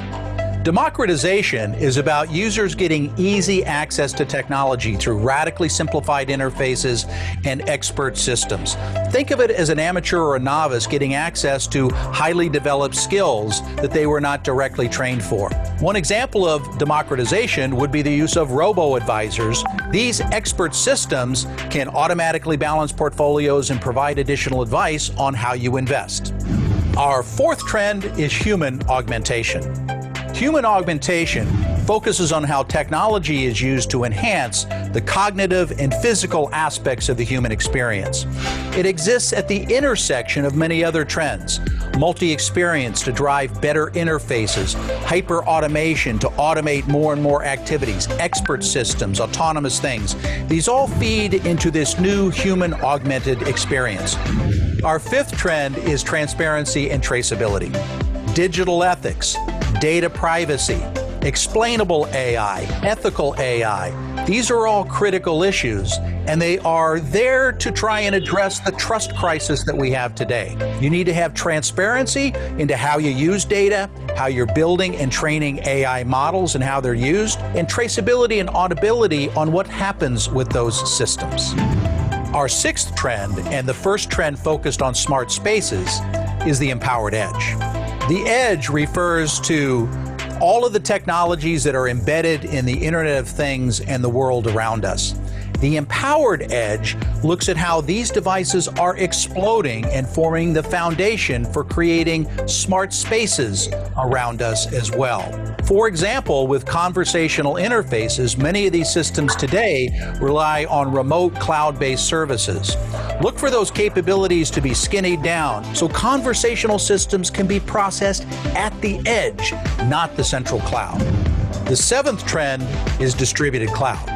Democratization is about users getting easy access to technology through radically simplified interfaces and expert systems. Think of it as an amateur or a novice getting access to highly developed skills that they were not directly trained for. One example of democratization would be the use of robo-advisors. These expert systems can automatically balance portfolios and provide additional advice on how you invest. Our fourth trend is human augmentation. Human augmentation focuses on how technology is used to enhance the cognitive and physical aspects of the human experience. It exists at the intersection of many other trends: multi-experience to drive better interfaces, hyper-automation to automate more and more activities, expert systems, autonomous things. These all feed into this new human augmented experience. Our fifth trend is transparency and traceability. Digital ethics, data privacy, explainable AI, ethical AI. These are all critical issues, and they are there to try and address the trust crisis that we have today. You need to have transparency into how you use data, how you're building and training AI models and how they're used, and traceability and auditability on what happens with those systems. Our sixth trend, and the first trend focused on smart spaces, is the empowered edge. The edge refers to all of the technologies that are embedded in the Internet of Things and the world around us. The empowered edge looks at how these devices are exploding and forming the foundation for creating smart spaces around us as well. For example, with conversational interfaces, many of these systems today rely on remote cloud-based services. Look for those capabilities to be skinnied down so conversational systems can be processed at the edge, not the central cloud. The seventh trend is distributed cloud.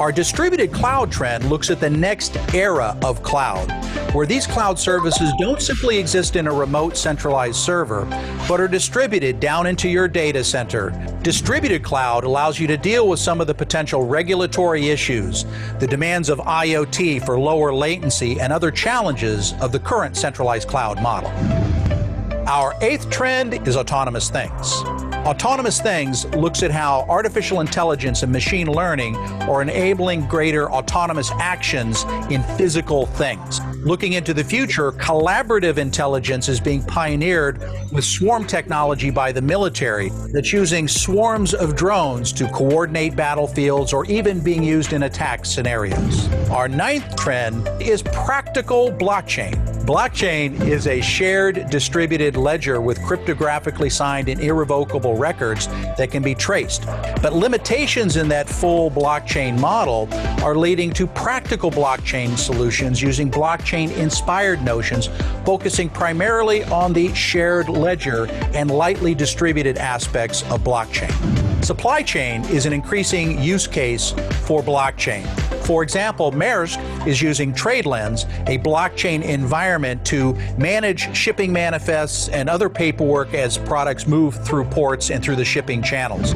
Our distributed cloud trend looks at the next era of cloud, where these cloud services don't simply exist in a remote centralized server, but are distributed down into your data center. Distributed cloud allows you to deal with some of the potential regulatory issues, the demands of IoT for lower latency, and other challenges of the current centralized cloud model. Our eighth trend is autonomous things. Autonomous Things looks at how artificial intelligence and machine learning are enabling greater autonomous actions in physical things. Looking into the future, collaborative intelligence is being pioneered with swarm technology by the military that's using swarms of drones to coordinate battlefields or even being used in attack scenarios. Our ninth trend is practical blockchain. Blockchain is a shared distributed ledger with cryptographically signed and irrevocable records that can be traced. But limitations in that full blockchain model are leading to practical blockchain solutions using blockchain-inspired notions, focusing primarily on the shared ledger and lightly distributed aspects of blockchain. Supply chain is an increasing use case for blockchain. For example, Maersk is using TradeLens, a blockchain environment, to manage shipping manifests and other paperwork as products move through ports and through the shipping channels.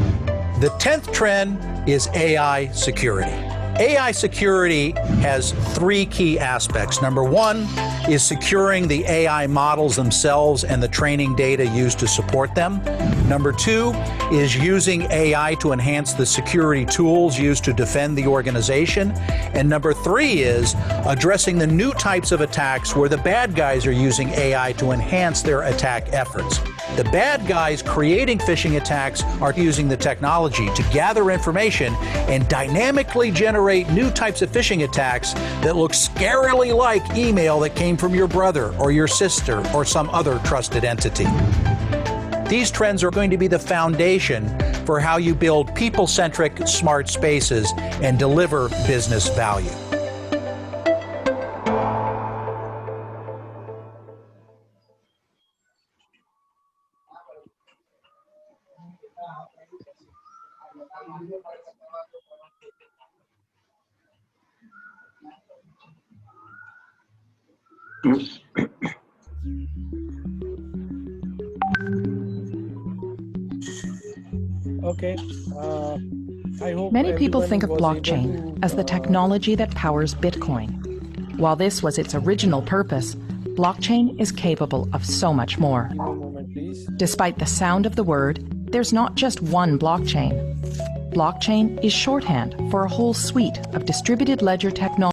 The 10th trend is AI security. AI security has three key aspects. Number one is securing the AI models themselves and the training data used to support them. Number two is using AI to enhance the security tools used to defend the organization. And number three is addressing the new types of attacks where the bad guys are using AI to enhance their attack efforts. The bad guys creating phishing attacks are using the technology to gather information and dynamically generate new types of phishing attacks that look scarily like email that came from your brother or your sister or some other trusted entity. These trends are going to be the foundation for how you build people-centric smart spaces and deliver business value. Okay. I hope Many people everyone think of was blockchain able to, as the technology that powers Bitcoin. While this was its original purpose, blockchain is capable of so much more. give me a moment, please. Despite the sound of the word, there's not just one blockchain. Blockchain is shorthand for a whole suite of distributed ledger technology.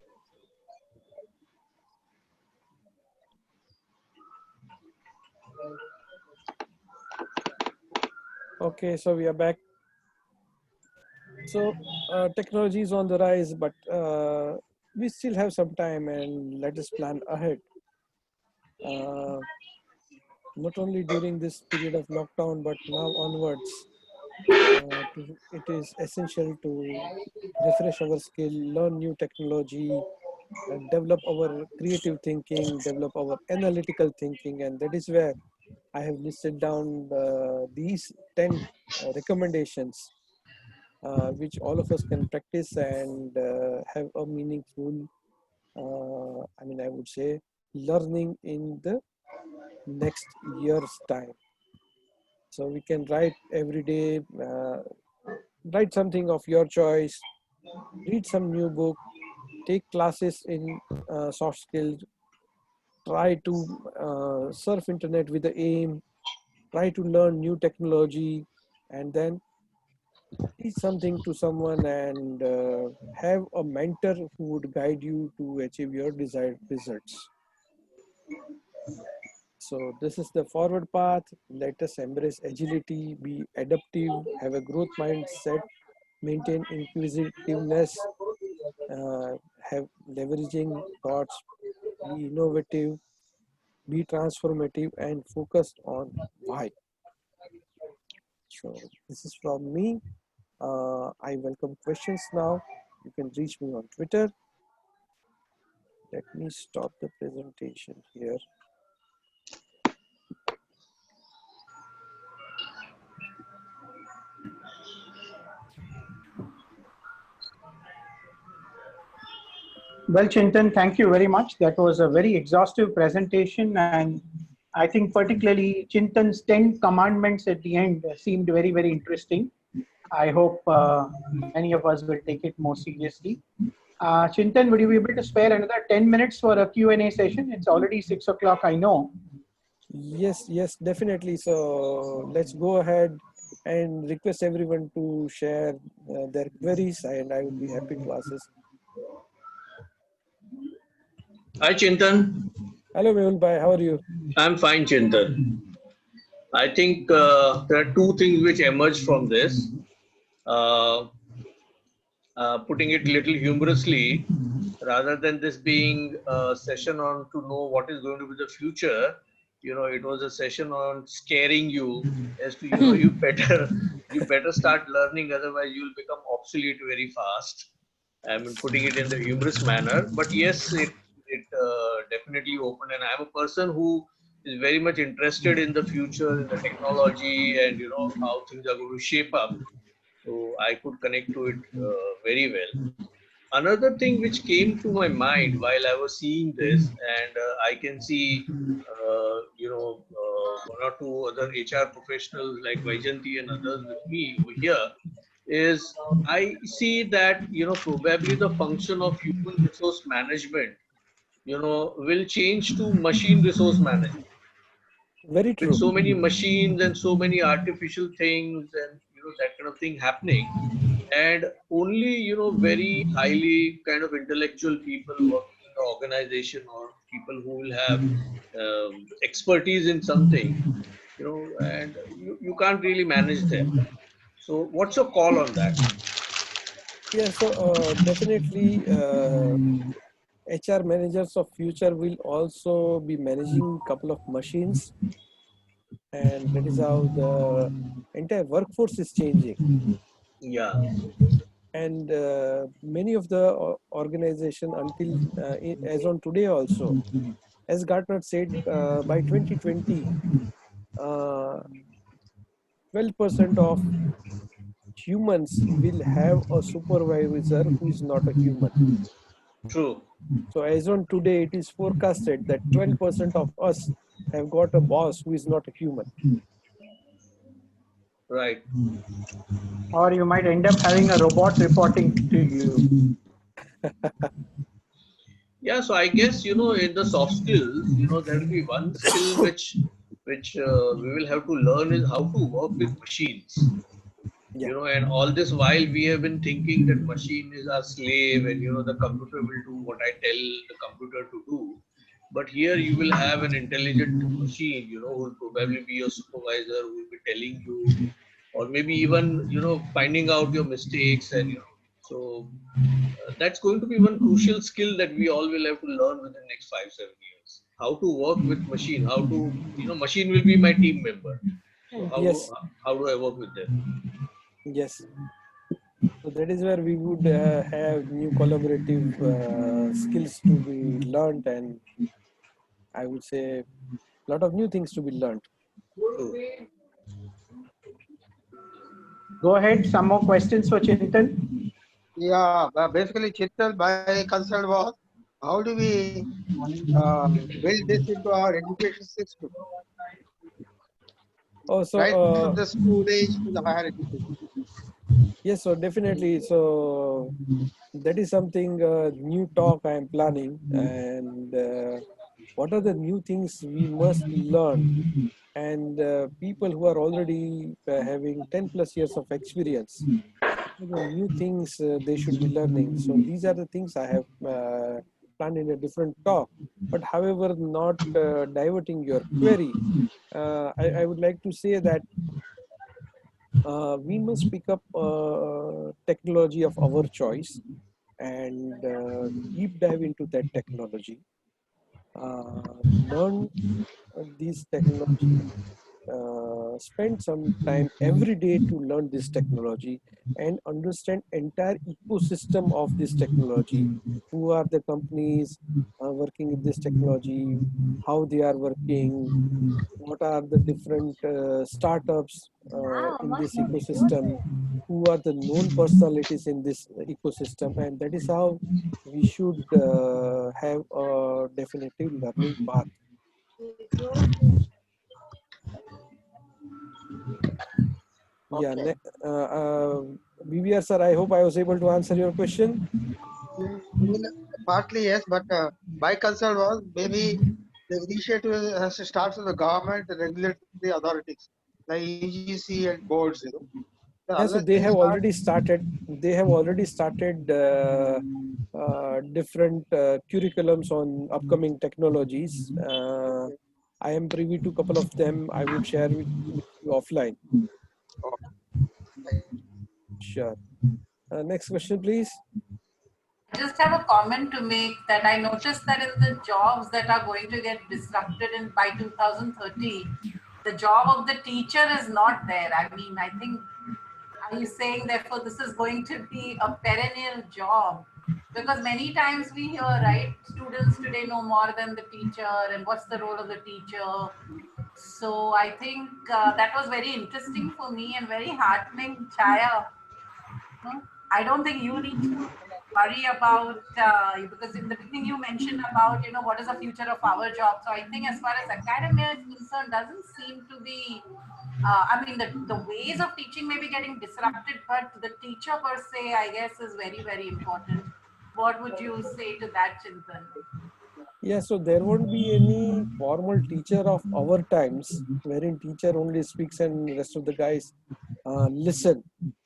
Okay, so we are back. So technology is on the rise, but we still have some time, and let us plan ahead. Not only during this period of lockdown, but now onwards, it is essential to refresh our skill, learn new technology, develop our creative thinking, develop our analytical thinking, and that is where I have listed down these 10 recommendations which all of us can practice and have a meaningful, I would say, learning in the next year's time. So we can write every day, write something of your choice, read some new book, take classes in soft skills, try to surf internet with the aim, try to learn new technology, and then teach something to someone and have a mentor who would guide you to achieve your desired results. So this is the forward path. Let us embrace agility, be adaptive, have a growth mindset, maintain inquisitiveness, have leveraging thoughts, be innovative, be transformative, and focused on why. So this is from me. I welcome questions now. You can reach me on Twitter. Let me stop the presentation here. Well, Chintan, thank you very much. That was a very exhaustive presentation, and I think particularly Chintan's 10 commandments at the end seemed very, very interesting. I hope many of us will take it more seriously. Chintan, would you be able to spare another 10 minutes for a Q&A session? It's already 6 o'clock, I know. Yes, definitely. So let's go ahead and request everyone to share their queries, and I would be happy to answer. Hi, Chintan. Hello, Mehul Bhai, how are you? I'm fine, Chintan. I think there are two things which emerge from this. Putting it a little humorously, rather than this being a session on to know what is going to be the future, it was a session on scaring you as to, you better start learning, otherwise you'll become obsolete very fast. I mean, putting it in the humorous manner, but yes, it definitely opened, and I'm a person who is very much interested in the future, in the technology, and how things are going to shape up. So I could connect to it very well. Another thing which came to my mind while I was seeing this, and I can see, one or two other HR professionals like Vaijanti and others with me over here, is I see that, probably the function of human resource management, will change to machine resource management. Very With true. so many machines and so many artificial things and, that kind of thing happening, and only very highly kind of intellectual people working in the organization, or people who will have expertise in something, and you can't really manage them. So what's your call on that? Yeah, so definitely HR managers of future will also be managing a couple of machines, and that is how the entire workforce is changing. Yeah. And many of the organization until as on today also, as Gartner said, by 2020, 12% of humans will have a supervisor who is not a human. True. So as on today, it is forecasted that 12% of us have got a boss who is not a human. Right. Or you might end up having a robot reporting to you. Yeah, so I guess, in the soft skills, there will be one skill which we will have to learn, is how to work with machines. Yeah. And all this while we have been thinking that machine is our slave, and the computer will do what I tell the computer to do. But here you will have an intelligent machine, who will probably be your supervisor, who will be telling you, or maybe even, finding out your mistakes, and so that's going to be one crucial skill that we all will have to learn within the next 5-7 years. How to work with machine, how to, machine will be my team member. So Yes. how do I work with them? Yes. So that is where we would have new collaborative skills to be learned, and I would say a lot of new things to be learned. Go ahead, some more questions for Chintan. Yeah, basically, Chital, my concern was how do we build this into our education system? Oh, so Right from the school age to the higher education. yes, so definitely. So that is something new talk I am planning, and what are the new things we must learn? And people who are already having 10 plus years of experience, the new things they should be learning. So these are the things I have planned in a different talk. But however, not diverting your query, I would like to say that we must pick up technology of our choice and deep dive into that technology. Learn these technology spend some time every day to learn this technology and understand entire ecosystem of this technology. Who are the companies working in this technology, how they are working, what are the different startups in this ecosystem, who are the known personalities in this ecosystem, and that is how we should have a definitive learning path. Yeah, BVR sir, I hope I was able to answer your question. Partly yes, but my concern was maybe the initiative has to start from the government, the regulatory authorities, like EGC and boards. Yeah, so Unless they they have start, already started. They have already started different curriculums on upcoming technologies. I am privy to a couple of them. I would share with you offline. Sure. Next question, please. I just have a comment to make that I noticed that in the jobs that are going to get disrupted by 2030, the job of the teacher is not there. I mean, I think, are you saying therefore this is going to be a perennial job? Because many times we hear, right, students today know more than the teacher and what's the role of the teacher. So I think that was very interesting for me and very heartening, Chaya. No? I don't think you need to worry about, because in the beginning you mentioned about, what is the future of our job. So I think as far as academia is concerned, doesn't seem to be, I mean, the ways of teaching may be getting disrupted, but the teacher per se, I guess, is very, very important. What would you say to that, Chintan? Yeah, so there won't be any formal teacher of our times, wherein teacher only speaks and rest of the guys listen.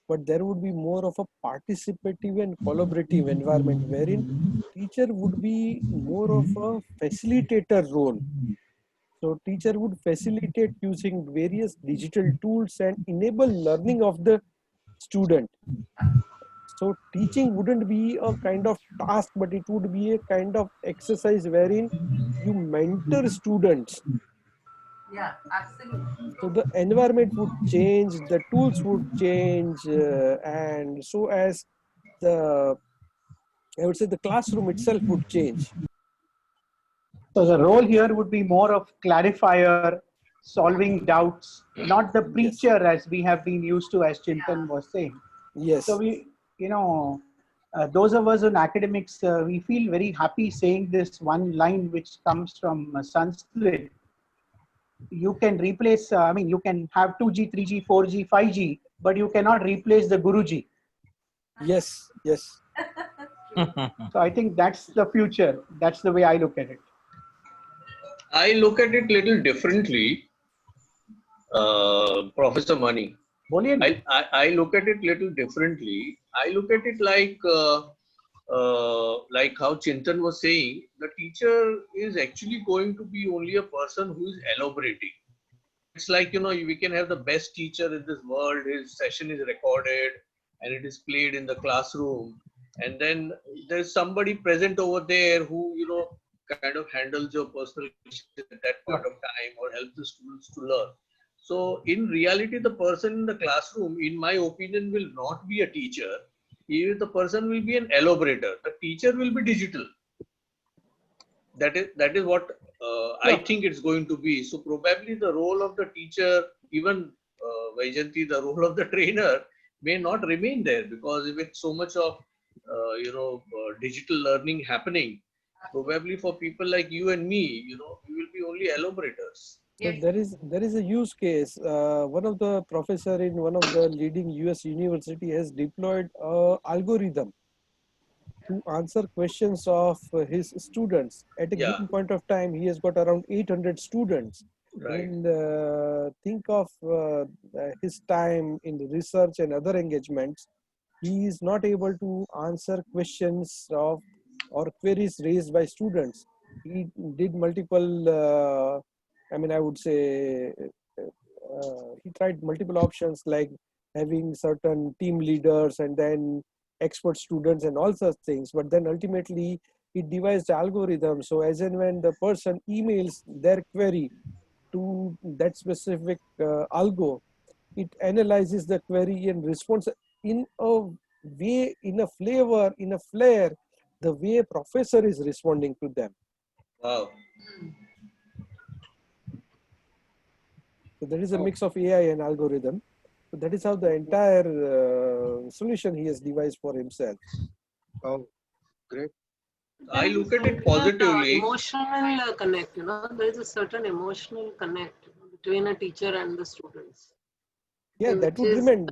But there would be more of a participative and collaborative environment, wherein teacher would be more of a facilitator role. So teacher would facilitate using various digital tools and enable learning of the student. So teaching wouldn't be a kind of task, but it would be a kind of exercise wherein you mentor students. Yeah, absolutely. So the environment would change, the tools would change, and so as the, I would say, the classroom itself would change. So the role here would be more of clarifier, solving doubts, not the preacher as we have been used to, as Chintan was saying. Yes. So we, those of us in academics, we feel very happy saying this one line which comes from Sanskrit. You can replace, you can have 2G, 3G, 4G, 5G, but you cannot replace the Guruji. Yes, yes. So I think that's the future. That's the way I look at it. I look at it little differently, Professor Mani. I look at it little differently. I look at it like how Chintan was saying, the teacher is actually going to be only a person who is elaborating. It's like, we can have the best teacher in this world, his session is recorded and it is played in the classroom. And then there's somebody present over there who, kind of handles your personal issues at that point of time or helps the students to learn. So in reality, the person in the classroom, in my opinion, will not be a teacher. The person will be an elaborator. The teacher will be digital. That is what I think it's going to be. So probably the role of the teacher, even Vaijanti, the role of the trainer may not remain there, because with so much of digital learning happening, probably for people like you and me, we will be only elaborators. So there is a use case. One of the professor in one of the leading US university has deployed an algorithm to answer questions of his students. At a given point of time, he has got around 800 students. Right. And think of his time in research and other engagements. He is not able to answer questions of or queries raised by students. He did multiple, I would say, he tried multiple options like having certain team leaders and then expert students and all such things. But then ultimately, he devised the algorithm. So as and when the person emails their query to that specific algo, it analyzes the query and responds in a way, in a flavor, in a flair, the way a professor is responding to them. Wow. So that is a mix of AI and algorithm. So that is how the entire solution he has devised for himself. Oh, great. I look at it positively. Emotional connect, there is a certain emotional connect between a teacher and the students. Yeah, that would remain.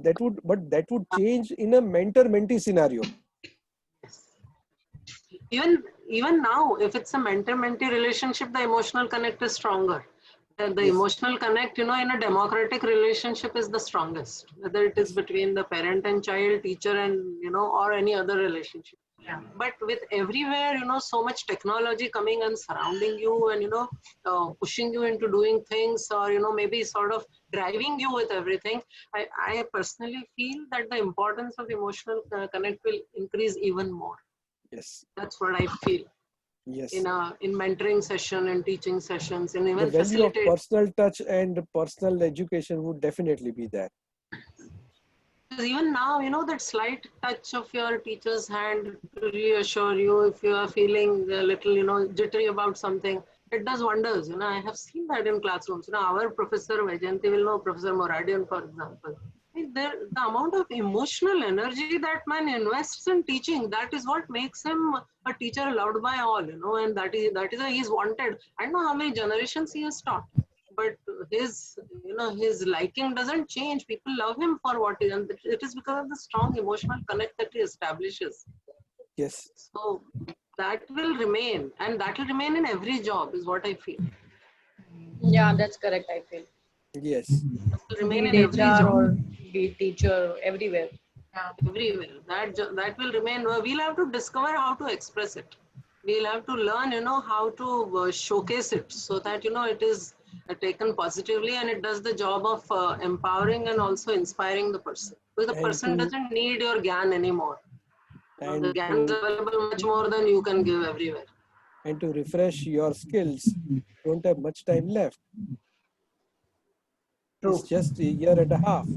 But that would change in a mentor-mentee scenario. Even now, if it's a mentor-mentee relationship, the emotional connect is stronger. The emotional connect, in a democratic relationship is the strongest, whether it is between the parent and child, teacher and, or any other relationship. Yeah. But with everywhere, so much technology coming and surrounding you and, pushing you into doing things or, maybe sort of driving you with everything, I personally feel that the importance of emotional connect will increase even more. Yes. That's what I feel. Yes. In mentoring session and teaching sessions and even the value of facilitate. personal touch and personal education would definitely be there. Because even now, that slight touch of your teacher's hand to reassure you if you are feeling a little, jittery about something, it does wonders. I have seen that in classrooms. Our professor Vajanti will know, Professor Moradian, for example. The amount of emotional energy that man invests in teaching, that is what makes him a teacher loved by all, and that is why he's wanted. I don't know how many generations he has taught, but his liking doesn't change. People love him for what he is, and it is because of the strong emotional connect that he establishes. Yes. So that will remain, and that will remain in every job, is what I feel. Yeah, that's correct, I feel. Yes. It will remain in Be every HR job. or be teacher, everywhere. Everywhere. That will remain. We'll have to discover how to express it. We'll have to learn, how to showcase it so that, it is taken positively and it does the job of empowering and also inspiring the person. Because the person doesn't need your GAN anymore. The GAN is available much more than you can give everywhere. And to refresh your skills, you don't have much time left. True. It's just a year and a half,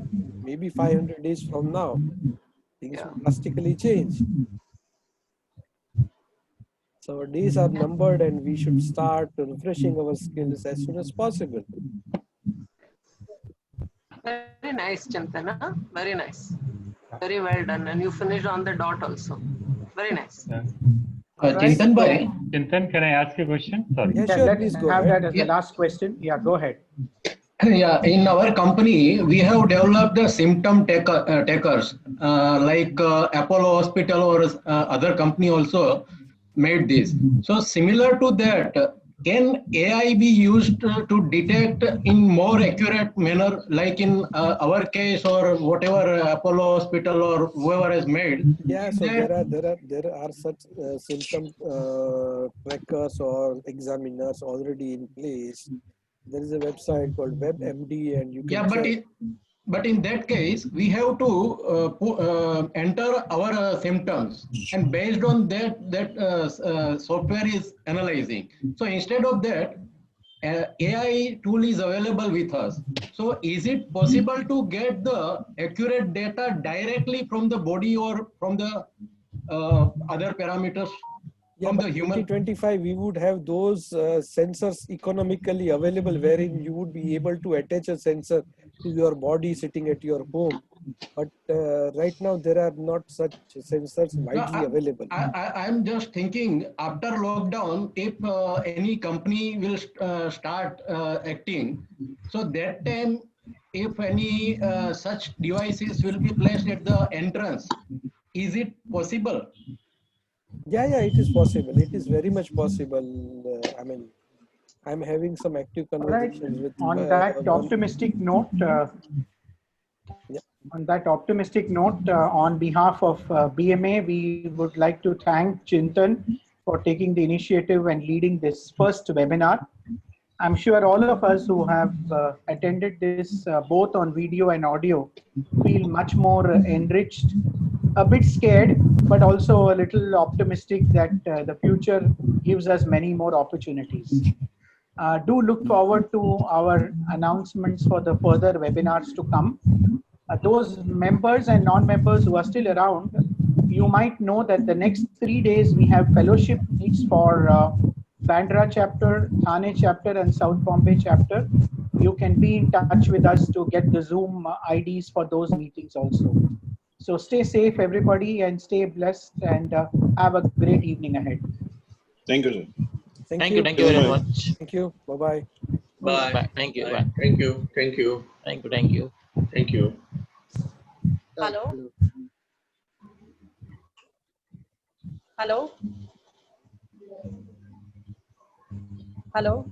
maybe 500 days from now. Things will drastically change. So our days are numbered and we should start refreshing our skills as soon as possible. Very nice, Chintan. Huh? Very nice. Very well done. And you finished on the dot also. Very nice. Chintan bhai. Chintan, can I ask you a question? Sorry. Yeah, sure, please go have ahead. that as the last question. Yeah, go ahead. Yeah, in our company, we have developed the symptom takers, like Apollo Hospital or other company also made this. So similar to that, can AI be used to detect in more accurate manner, like in our case or whatever Apollo Hospital or whoever has made? Yeah, so there are such symptom trackers or examiners already in place. There is a website called WebMD, and you can check. But in that case, we have to enter our symptoms, and based on that software is analyzing. So instead of that, AI tool is available with us. So is it possible to get the accurate data directly from the body or from the other parameters? Yeah, by 2025, we would have those sensors economically available, wherein you would be able to attach a sensor to your body sitting at your home. But right now, there are not such sensors widely available. I'm just thinking, after lockdown, if any company will start acting, so that time, if any such devices will be placed at the entrance, is it possible? Yeah, it is possible. It is very much possible. I mean, I'm having some active conversations with. On that optimistic note, on behalf of BMA, we would like to thank Chintan for taking the initiative and leading this first webinar. I'm sure all of us who have attended this both on video and audio feel much more enriched, a bit scared, but also a little optimistic that the future gives us many more opportunities. Do look forward to our announcements for the further webinars to come. Those members and non-members who are still around, you might know that the next 3 days we have fellowship meets for Bandra chapter, Thane chapter, and South Bombay chapter. You can be in touch with us to get the Zoom IDs for those meetings also. So stay safe, everybody, and stay blessed, and have a great evening ahead. Thank you, sir. Thank you. Thank you very much. Thank you. Bye-bye. Bye. Bye. Thank you. Bye. Bye. Thank you. Thank you. Thank you. Thank you. Thank you. Hello. Hello. Hello.